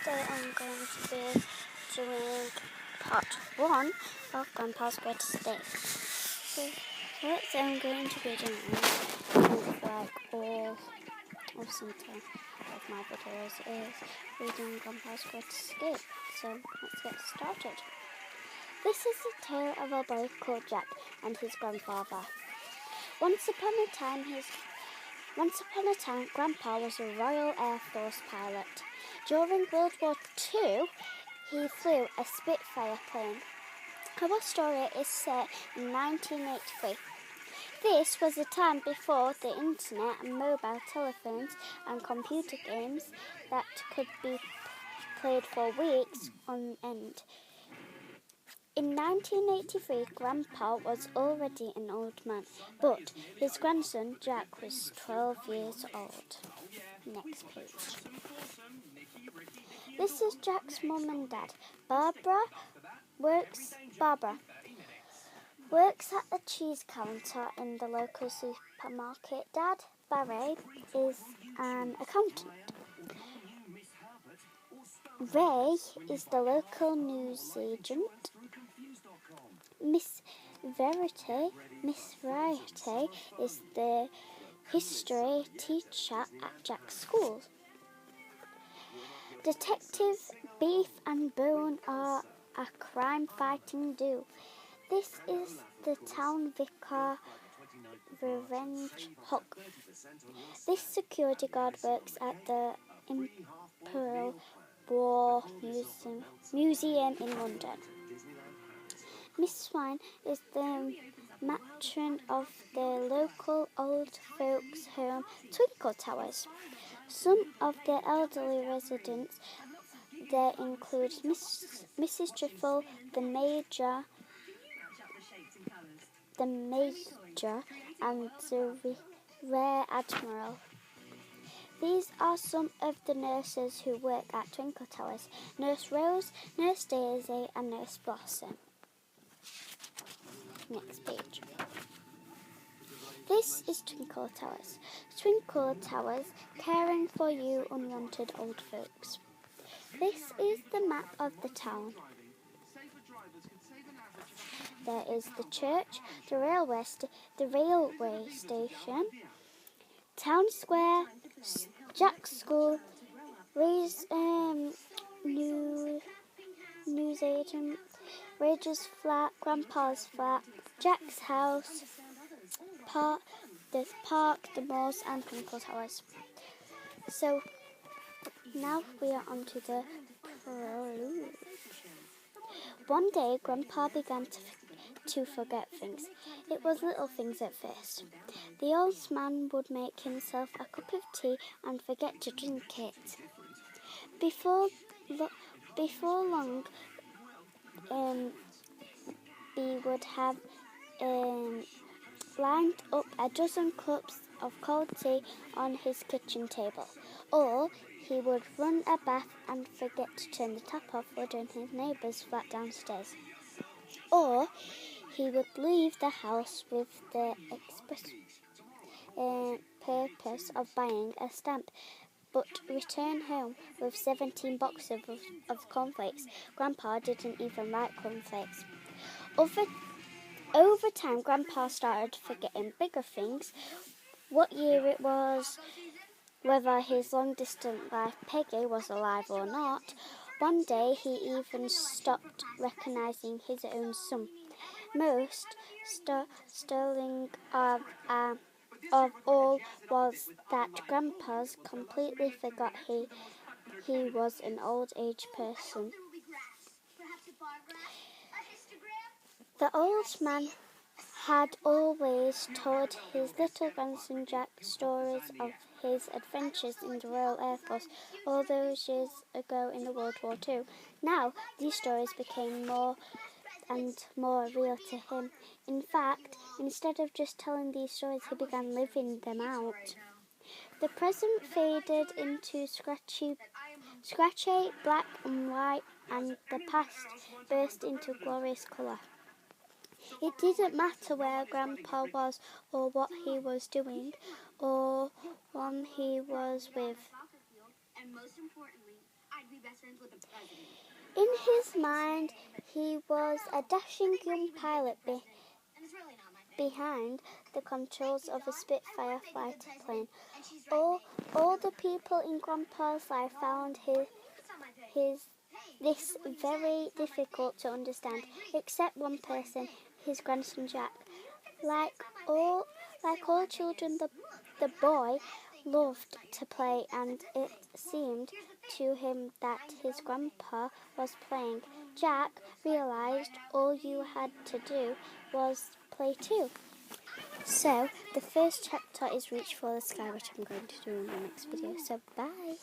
Today I'm going to be doing part 1 of Grandpa's Greatest Day. So what I'm going to be doing, like all of something of my videos, is reading Grandpa's Greatest Day. So let's get started. This is the tale of a boy called Jack and his grandfather. Once upon a time, Grandpa was a Royal Air Force pilot. During World War II, he flew a Spitfire plane. Our story is set in 1983. This was a time before the internet and mobile telephones and computer games that could be played for weeks on end. In 1983, Grandpa was already an old man, but his grandson Jack was 12 years old. Next page. This is Jack's mum and dad. Barbara works at the cheese counter in the local supermarket. Dad, Barry, is an accountant. Ray is the local newsagent. Miss Verity is the history teacher at Jack's school. Detective Beef and Bone are a crime-fighting duo. This is the town vicar, Revenge Hog. This security guard works at the Imperial War Museum in London. Miss Swine is the matron of the local old folks' home, Twinkle Towers. Some of the elderly residents there include Mrs. Trifle, the Major, and the Rear Admiral. These are some of the nurses who work at Twinkle Towers: Nurse Rose, Nurse Daisy, and Nurse Blossom. Next page. This is Twinkle Towers. Twinkle Towers, caring for you unwanted old folks. This is the map of the town. There is the church, the railway station, town square, Jack's school, Ray's newsagent, Rage's flat, Grandpa's flat, Jack's house, the park, the malls, and Twinkle Towers. So now we are on to the prologue. One day, Grandpa began to forget things. It was little things at first. The old man would make himself a cup of tea and forget to drink it. Before long, he would have lined up a dozen cups of cold tea on his kitchen table, or he would run a bath and forget to turn the tap off flooding his neighbour's flat downstairs, or he would leave the house with the express purpose of buying a stamp, but return home with 17 boxes of cornflakes. Grandpa didn't even like cornflakes. Over time, Grandpa started forgetting bigger things: what year it was, whether his long-distance wife Peggy was alive or not. One day, he even stopped recognizing his own son. Most sterling of all was that Grandpa completely forgot he was an old-age person. The old man had always told his little grandson Jack stories of his adventures in the Royal Air Force all those years ago in the World War II. Now, these stories became more and more real to him. In fact, instead of just telling these stories, he began living them out. The present faded into scratchy black and white, and the past burst into glorious colour. It didn't matter where Grandpa was, or what he was doing, or whom he was with. In his mind, he was a dashing young pilot behind the controls of a Spitfire fighter plane. All the people in Grandpa's life found this very difficult to understand, except one person, his grandson Jack. Like all children, the boy loved to play, and it seemed to him that his grandpa was playing. Jack realized all you had to do was play too. So the first chapter is Reach for the Sky, which I'm going to do in the next video. So bye.